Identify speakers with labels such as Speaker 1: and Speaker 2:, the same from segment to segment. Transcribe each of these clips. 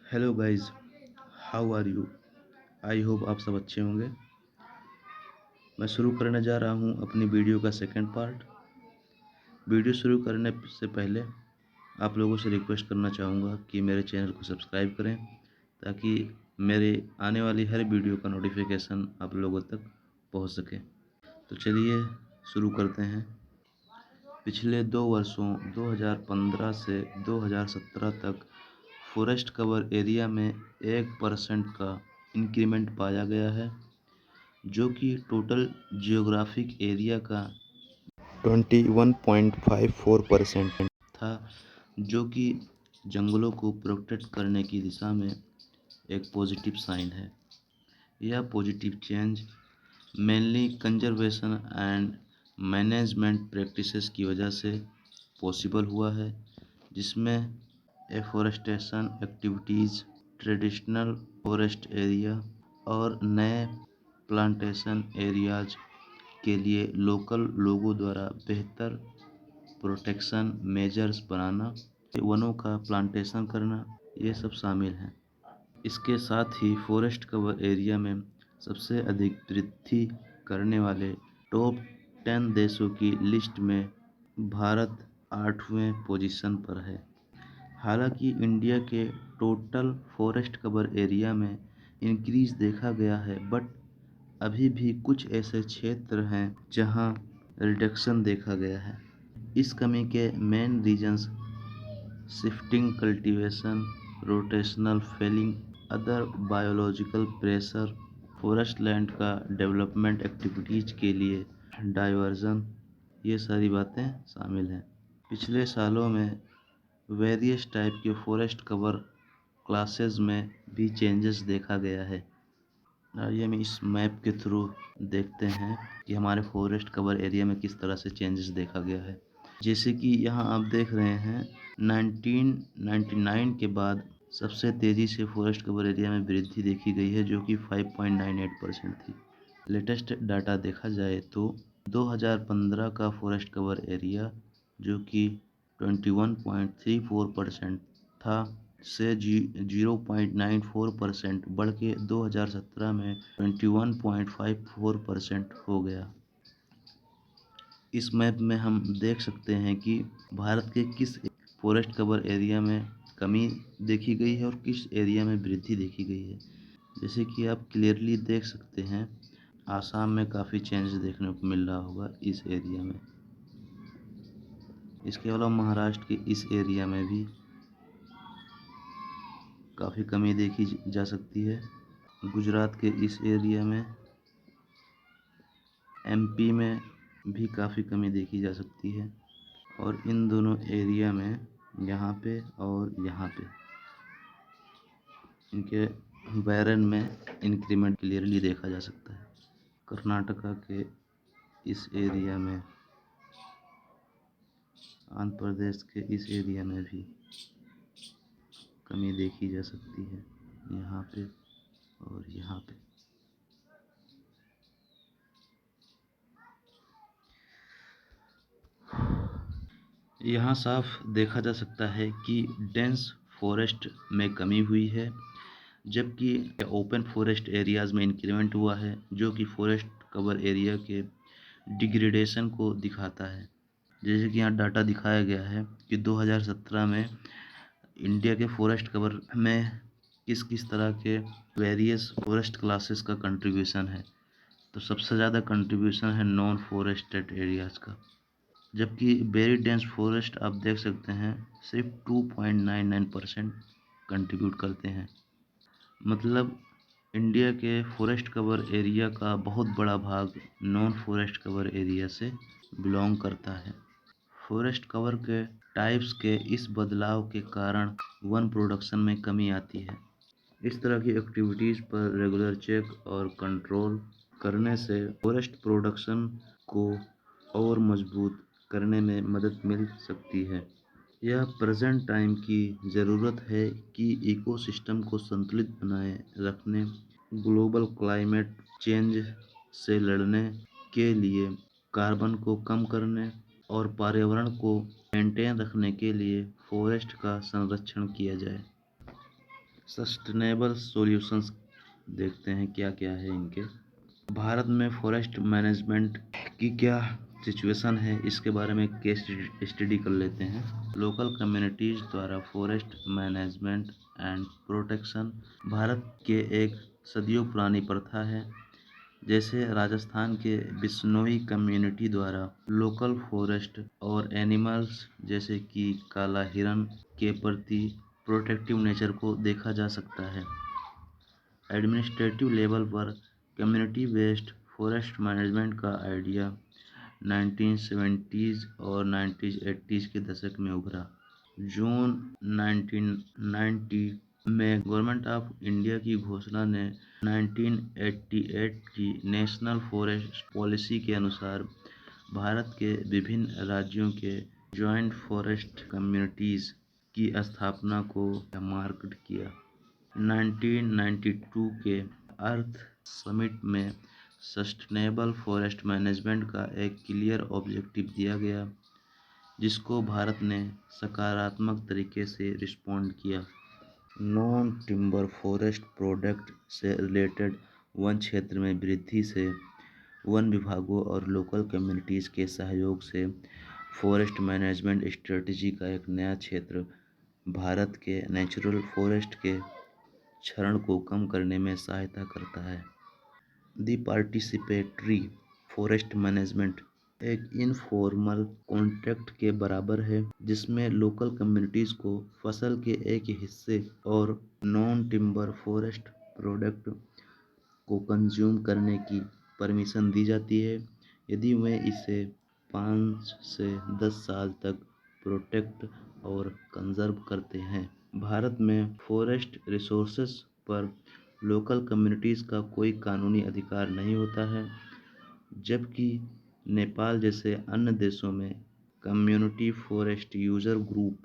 Speaker 1: Hello guys, how are you? I hope आप सब अच्छे होंगे। मैं शुरू करने जा रहा हूँ अपनी वीडियो का सेकंड पार्ट। वीडियो शुरू करने से पहले आप लोगों से रिक्वेस्ट करना चाहूँगा कि मेरे चैनल को सब्सक्राइब करें ताकि मेरे आने वाली हर वीडियो का नोटिफिकेशन आप लोगों तक पहुँच सके। तो चलिए शुरू करते हैं। पिछले 2 वर्षों 2015 से 2017 तक फॉरेस्ट कवर एरिया में 1% का इंक्रीमेंट पाया गया है, जो कि टोटल जियोग्राफिक एरिया का 21.54% था, जो कि जंगलों को प्रोटेक्ट करने की दिशा में एक पॉजिटिव साइन है। यह positive change mainly conservation and management practices की वजह से पॉसिबल हुआ है, जिसमें afforestation activities, traditional forest area और नए प्लांटेशन एरियाज के लिए लोकल लोगों द्वारा बेहतर प्रोटेक्शन मेजर्स बनाना, वनों का प्लांटेशन करना, ये सब शामिल हैं। इसके साथ ही फॉरेस्ट कवर एरिया में सबसे अधिक वृद्धि करने वाले टॉप 10 देशों की लिस्ट में भारत 8वें पोजीशन पर है। हालांकि इंडिया के टोटल फॉरेस्ट कवर एरिया में इंक्रीज देखा गया है, बट अभी भी कुछ ऐसे क्षेत्र हैं जहां रिडक्शन देखा गया है। इस कमी के main reasons shifting cultivation, rotational felling, other biological pressure, forest land का डेवलपमेंट एक्टिविटीज़ के लिए डाइवर्जन, ये सारी बातें शामिल हैं। पिछले सालों में वेरियस टाइप के फॉरेस्ट कवर क्लासेस में भी चेंजेस देखा गया है। आइए हम इस मैप के थ्रू देखते हैं कि हमारे फॉरेस्ट कवर एरिया में किस तरह से चेंजेस देखा गया है। जैसे कि यहाँ आप देख रहे हैं 1999 के बाद सबसे तेज़ी से फॉरेस्ट कवर एरिया में वृद्धि देखी गई है, जो कि 5.98% थी। लेटेस्ट डाटा देखा जाए तो 2015 का फॉरेस्ट कवर एरिया, जो कि 21.34% था, से 0.94% बढ़ के 2017 में 21.54% हो गया। इस मैप में हम देख सकते हैं कि भारत के किस फॉरेस्ट कवर एरिया में कमी देखी गई है और किस एरिया में वृद्धि देखी गई है। जैसे कि आप क्लियरली देख सकते हैं, आसाम में काफ़ी चेंज देखने को मिल रहा होगा इस एरिया में। इसके अलावा महाराष्ट्र के इस एरिया में भी काफ़ी कमी देखी जा सकती है। गुजरात के इस एरिया में, एमपी में भी काफ़ी कमी देखी जा सकती है। और इन दोनों एरिया में, यहाँ पे और यहाँ पे, इनके बैरन में इंक्रीमेंट क्लियरली देखा जा सकता है। कर्नाटका के इस एरिया में, आंध्र प्रदेश के इस एरिया में भी कमी देखी जा सकती है, यहाँ पे और यहाँ पे। यहाँ साफ देखा जा सकता है कि डेंस फॉरेस्ट में कमी हुई है, जबकि ओपन फॉरेस्ट एरियाज़ में इंक्रीमेंट हुआ है, जो कि फॉरेस्ट कवर एरिया के डिग्रेडेशन को दिखाता है। जैसे कि यहाँ डाटा दिखाया गया है कि 2017 में इंडिया के फॉरेस्ट कवर में किस किस तरह के वेरियस फॉरेस्ट क्लासेस का कंट्रीब्यूशन है। तो सबसे ज़्यादा कंट्रीब्यूशन है नॉन फॉरेस्टेड एरियाज़ का, जबकि वेरी डेंस फॉरेस्ट आप देख सकते हैं सिर्फ 2.99% कंट्रीब्यूट करते हैं। मतलब इंडिया के फॉरेस्ट कवर एरिया का बहुत बड़ा भाग नॉन फॉरेस्ट कवर एरिया से बिलोंग करता है। फॉरेस्ट कवर के टाइप्स के इस बदलाव के कारण वन प्रोडक्शन में कमी आती है। इस तरह की एक्टिविटीज़ पर रेगुलर चेक और कंट्रोल करने से फॉरेस्ट प्रोडक्शन को और मजबूत करने में मदद मिल सकती है। यह प्रेजेंट टाइम की ज़रूरत है कि इकोसिस्टम को संतुलित बनाए रखने, ग्लोबल क्लाइमेट चेंज से लड़ने के लिए, कार्बन को कम करने और पर्यावरण को मेंटेन रखने के लिए फॉरेस्ट का संरक्षण किया जाए। सस्टेनेबल सॉल्यूशंस देखते हैं क्या क्या है इनके। भारत में फॉरेस्ट मैनेजमेंट की क्या सिचुएशन है इसके बारे में केस स्टडी कर लेते हैं। लोकल कम्युनिटीज द्वारा forest management and protection Bharat के एक सदियों पुरानी प्रथा है। जैसे राजस्थान के बिश्नोई कम्युनिटी द्वारा लोकल फॉरेस्ट और एनिमल्स जैसे कि काला हिरन के प्रति प्रोटेक्टिव नेचर को देखा जा सकता है। एडमिनिस्ट्रेटिव लेवल पर कम्युनिटी बेस्ड फॉरेस्ट मैनेजमेंट का आइडिया 1970s और 1980s के दशक में उभरा। जून 1990 में गवर्नमेंट ऑफ इंडिया की घोषणा ने 1988 की नेशनल फॉरेस्ट पॉलिसी के अनुसार भारत के विभिन्न राज्यों के जॉइंट फॉरेस्ट कम्युनिटीज की स्थापना को मार्क किया। 1992 के अर्थ समिट में सस्टेनेबल फॉरेस्ट मैनेजमेंट का एक क्लियर ऑब्जेक्टिव दिया गया, जिसको भारत ने सकारात्मक तरीके से रिस्पॉन्ड किया। नॉन टिम्बर फॉरेस्ट प्रोडक्ट से रिलेटेड वन क्षेत्र में वृद्धि से वन विभागों और लोकल कम्युनिटीज़ के सहयोग से फॉरेस्ट मैनेजमेंट स्ट्रेटजी का एक नया क्षेत्र भारत के नेचुरल फॉरेस्ट के क्षरण को कम करने में सहायता करता है। दी पार्टिसिपेटरी फॉरेस्ट मैनेजमेंट एक इनफॉर्मल कॉन्ट्रैक्ट के बराबर है, जिसमें लोकल कम्युनिटीज को फसल के एक हिस्से और नॉन टिम्बर फॉरेस्ट प्रोडक्ट को कंज्यूम करने की परमिशन दी जाती है, यदि वे इसे 5 से 10 साल तक प्रोटेक्ट और कंजर्व करते हैं। भारत में फॉरेस्ट रिसोर्सेज पर लोकल कम्युनिटीज़ का कोई कानूनी अधिकार नहीं होता है, जबकि नेपाल जैसे अन्य देशों में community forest user group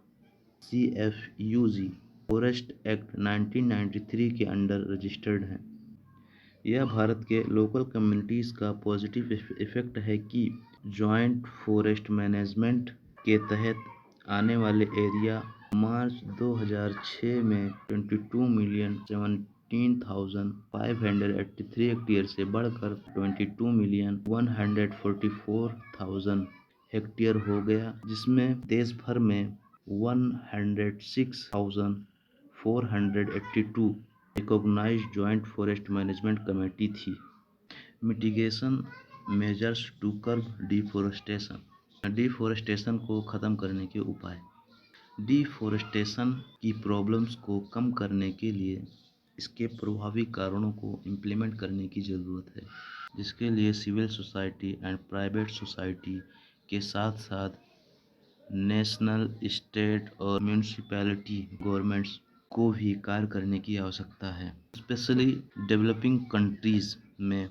Speaker 1: CFUG forest act 1993 के अंडर रजिस्टर्ड हैं। यह भारत के लोकल कम्युनिटीज़ का पॉजिटिव इफेक्ट है कि जॉइंट फॉरेस्ट मैनेजमेंट के तहत आने वाले एरिया मार्च 2006 में 22,17,583 हेक्टेयर से बढ़कर 22,144,000 हेक्टेयर हो गया, जिसमें देश भर में 106,482 recognised joint forest management committee थी। Mitigation measures to curb deforestation को ख़त्म करने के उपाय। डिफॉरेस्टेशन की प्रॉब्लम्स को कम करने के लिए इसके प्रभावी कारणों को इम्प्लीमेंट करने की ज़रूरत है, जिसके लिए civil society and private society के साथ साथ नेशनल, स्टेट और म्यूनिसिपैलिटी गवर्नमेंट्स को भी कार्य करने की आवश्यकता है। स्पेशली डेवलपिंग कंट्रीज में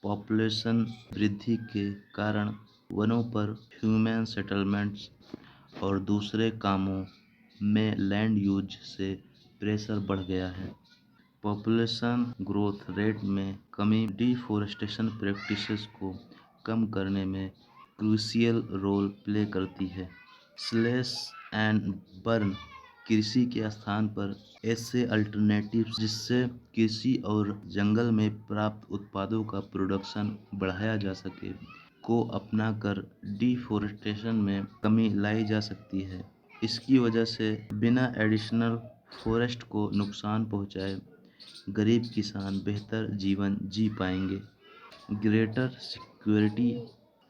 Speaker 1: पॉपुलेशन वृद्धि के कारण वनों पर ह्यूमन सेटलमेंट्स और दूसरे कामों में लैंड यूज से प्रेशर बढ़ गया है। पॉपुलेशन ग्रोथ रेट में कमी डिफॉरेस्टेशन प्रैक्टिसेस को कम करने में क्रूशियल रोल प्ले करती है। स्लैश एंड बर्न कृषि के स्थान पर ऐसे अल्टरनेटिव्स जिससे कृषि और जंगल में प्राप्त उत्पादों का प्रोडक्शन बढ़ाया जा सके को अपनाकर डिफॉरेस्टेशन में कमी लाई जा सकती है। इसकी वजह से बिना एडिशनल फॉरेस्ट को नुकसान पहुंचाए गरीब किसान बेहतर जीवन जी पाएंगे। ग्रेटर सिक्योरिटी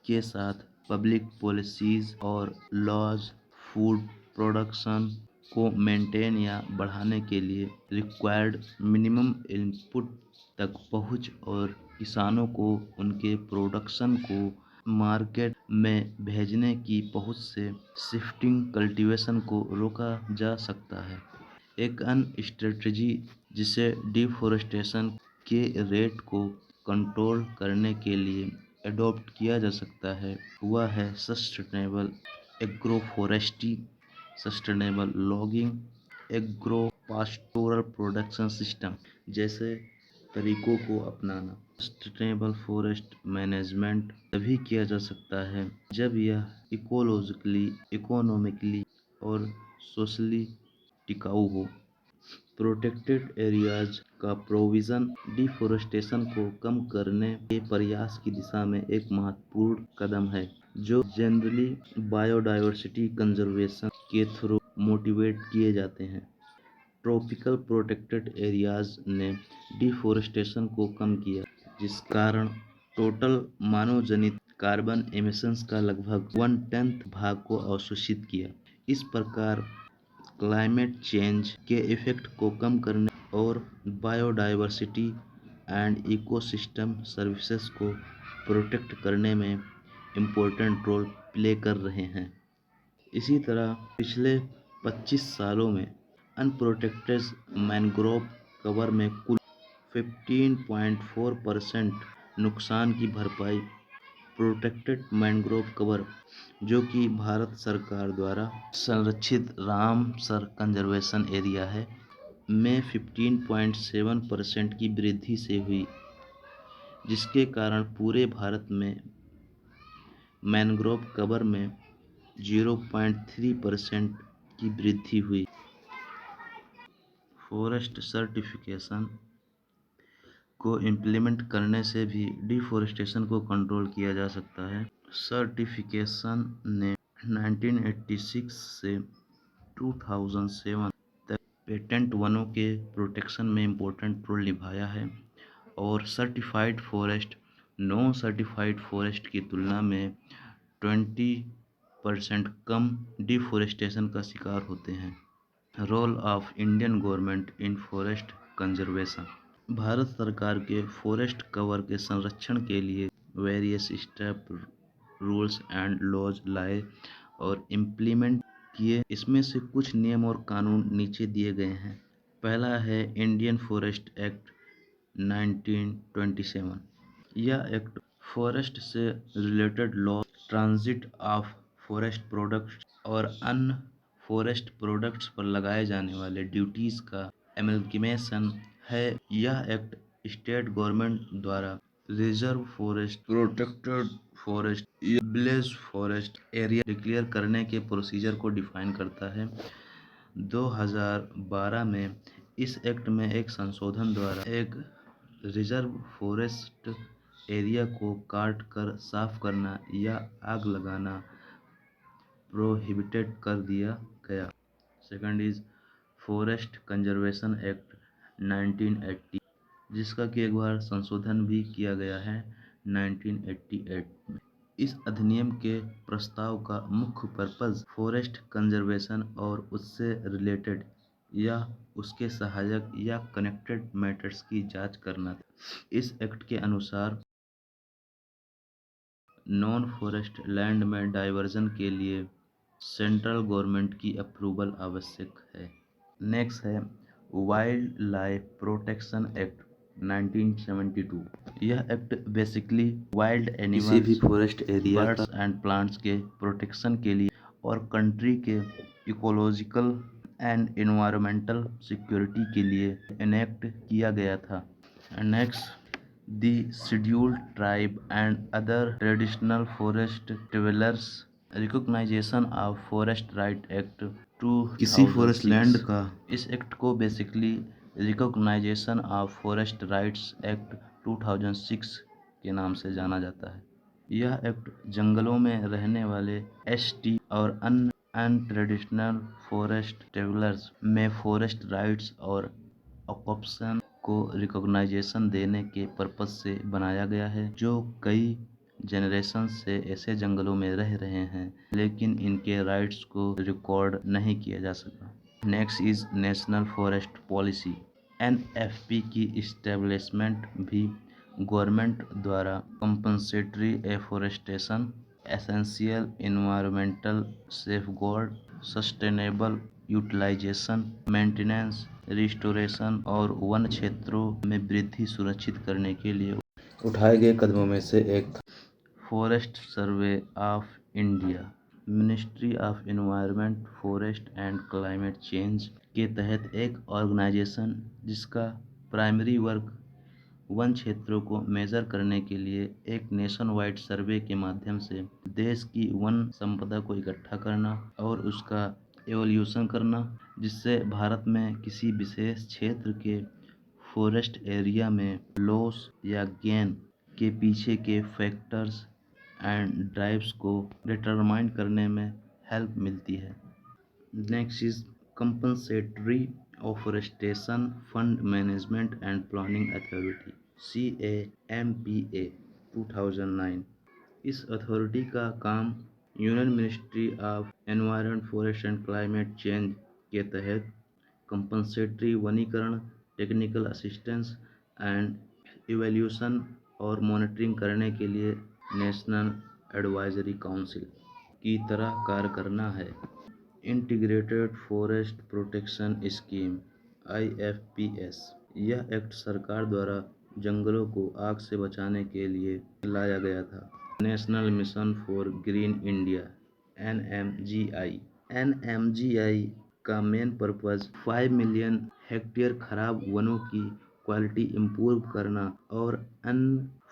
Speaker 1: के साथ पब्लिक पॉलिसीज़ और लॉज फूड प्रोडक्शन को मेंटेन या बढ़ाने के लिए रिक्वायर्ड मिनिमम इनपुट तक पहुंच और किसानों को उनके प्रोडक्शन को मार्केट में भेजने की पहुंच से शिफ्टिंग कल्टीवेशन को रोका जा सकता है। एक अन्य स्ट्रेटजी जिसे डिफॉरेस्टेशन के रेट को कंट्रोल करने के लिए एडॉप्ट किया जा सकता है वह है sustainable agroforestry, sustainable logging, agro pastoral production system जैसे तरीकों को अपनाना। सस्टेनेबल फॉरेस्ट मैनेजमेंट तभी किया जा सकता है जब यह इकोलॉजिकली, इकोनॉमिकली और सोशली टिकाऊ हो। प्रोटेक्टेड एरियाज का प्रोविज़न डिफोरेस्टेशन को कम करने के प्रयास की दिशा में एक महत्वपूर्ण कदम है, जो जनरली बायोडायवर्सिटी कंजर्वेशन के थ्रू मोटिवेट किए जाते हैं। ट्रॉपिकल प्रोटेक्टेड एरियाज ने डिफोरेस्टेशन को कम किया, जिस कारण टोटल मानव-जनित कार्बन एमिशंस का लगभग 1/10 भाग को अवशोषित किया। इस प्रकार क्लाइमेट चेंज के इफेक्ट को कम करने और बायोडायवर्सिटी एंड इकोसिस्टम सर्विसेज को प्रोटेक्ट करने में इम्पोर्टेंट रोल प्ले कर रहे हैं। इसी तरह पिछले 25 सालों में अनप्रोटेक्टेड मैंग्रोव कवर में कुल 15.4% नुकसान की भरपाई प्रोटेक्टेड मैंग्रोव कवर, जो कि भारत सरकार द्वारा संरक्षित रामसर कंजर्वेशन एरिया है, में 15.7% की वृद्धि से हुई, जिसके कारण पूरे भारत में मैंग्रोव कवर में 0.3% की वृद्धि हुई। फॉरेस्ट सर्टिफिकेशन को इम्प्लीमेंट करने से भी डिफोरेस्टेशन को कंट्रोल किया जा सकता है। सर्टिफिकेशन ने 1986 से 2007 तक पेटेंट वनों के प्रोटेक्शन में इम्पोर्टेंट रोल निभाया है और certified forest non certified forest की तुलना में 20% कम डिफोरेस्टेशन का शिकार होते हैं। Role of Indian government in forest conservation. भारत सरकार के फॉरेस्ट कवर के संरक्षण के लिए various step, rules and laws लाए और इम्प्लीमेंट किए। इसमें से कुछ नियम और कानून नीचे दिए गए हैं। पहला है इंडियन फॉरेस्ट एक्ट 1927। यह एक्ट फॉरेस्ट से related law, transit of forest products और अन्य फॉरेस्ट प्रोडक्ट्स पर लगाए जाने वाले ड्यूटीज़ का एमलगेमेशन है। यह एक्ट स्टेट गवर्नमेंट द्वारा रिजर्व फॉरेस्ट, प्रोटेक्टेड फॉरेस्ट या विलेज फॉरेस्ट एरिया डिक्लेयर करने के प्रोसीजर को डिफाइन करता है। 2012 में इस एक्ट में एक संशोधन द्वारा एक रिजर्व फॉरेस्ट एरिया को काट कर साफ करना या आग लगाना प्रोहिबिटेड कर दिया गया। Second is forest conservation act 1980, जिसका कि एक बार संशोधन भी किया गया है 1988 में। इस अधिनियम के प्रस्ताव का मुख्य पर्पज फॉरेस्ट कंजर्वेशन और उससे रिलेटेड या उसके सहायक या कनेक्टेड मैटर्स की जांच करना था। इस एक्ट के अनुसार नॉन फॉरेस्ट लैंड में डाइवर्जन के लिए सेंट्रल गवर्नमेंट की अप्रूवल आवश्यक है। नेक्स्ट है वाइल्ड लाइफ प्रोटेक्शन एक्ट 1972। यह एक्ट बेसिकली वाइल्ड एनिमल्स, किसी भी forest area, birds and plants के प्रोटेक्शन के लिए और कंट्री के इकोलॉजिकल एंड एनवायरमेंटल सिक्योरिटी के लिए एनेक्ट किया गया था। Next the scheduled tribe and other traditional forest dwellers recognition of forest right act 2006। किसी फॉरेस्ट लैंड का, इस एक्ट को basically recognition of forest rights act 2006 के नाम से जाना जाता है। यह एक्ट जंगलों में रहने वाले एसटी और अन्य ट्रेडिशनल फॉरेस्ट ट्रेवलर्स में फॉरेस्ट राइट्स और ऑक्यूपेशन को रिकॉग्नाइजेशन देने के पर्पज से बनाया गया है, जो कई जनरेशन से ऐसे जंगलों में रह रहे हैं लेकिन इनके राइट्स को रिकॉर्ड नहीं किया जा सका। Next is national forest policy. NFP की इस्टेब्लिशमेंट भी गवर्नमेंट द्वारा compensatory afforestation, essential environmental safeguard, sustainable utilisation, maintenance, restoration और वन क्षेत्रों में वृद्धि सुनिश्चित करने के लिए उठाए गए कदमों में से एक था। Forest survey of India ministry of environment, forest and climate change के तहत एक ऑर्गेनाइजेशन जिसका प्राइमरी वर्क वन क्षेत्रों को मेजर करने के लिए एक नेशन वाइड सर्वे के माध्यम से देश की वन संपदा को इकट्ठा करना और उसका एवोल्यूशन करना, जिससे भारत में किसी विशेष क्षेत्र के फॉरेस्ट एरिया में लॉस या गेन के पीछे के फैक्टर्स एंड ड्राइव्स को डिटरमाइन करने में हेल्प मिलती है। Next is compensatory afforestation fund management and planning authority CAMPA 2009। इस अथॉरिटी का काम union ministry of environment, forest and climate change के तहत कंपनसेटरी वनीकरण, टेक्निकल असिस्टेंस एंड इवैल्यूएशन और मॉनिटरिंग करने के लिए नेशनल एडवाइजरी काउंसिल की तरह कार्य करना है। Integrated forest protection scheme IFPS, यह एक्ट सरकार द्वारा जंगलों को आग से बचाने के लिए लाया गया था। National mission for green India NMGI का मेन पर्पस 5 मिलियन हेक्टेयर खराब वनों की क्वालिटी इम्प्रूव करना और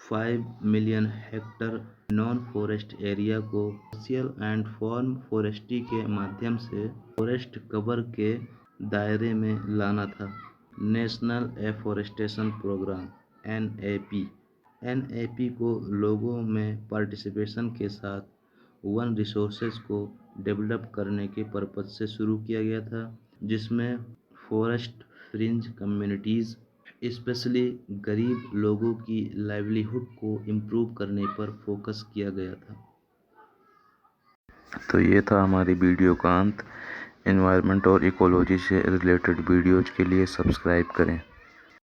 Speaker 1: 5 million hectare non forest area को सोशल एंड फॉर्म फॉरेस्ट्री के माध्यम से फॉरेस्ट कवर के दायरे में लाना था। नेशनल एफॉरेस्टेशन प्रोग्राम NAP को लोगों में पार्टिसिपेशन के साथ वन रिसोर्सेज को डेवलप करने के पर्पज से शुरू किया गया था, जिसमें फॉरेस्ट फ्रिंज कम्युनिटीज़ स्पेशली गरीब लोगों की लाइवलीहुड को इम्प्रूव करने पर फोकस किया गया था। तो ये था हमारी वीडियो का अंत। एनवायरनमेंट और इकोलॉजी से रिलेटेड वीडियोज़ के लिए सब्सक्राइब करें।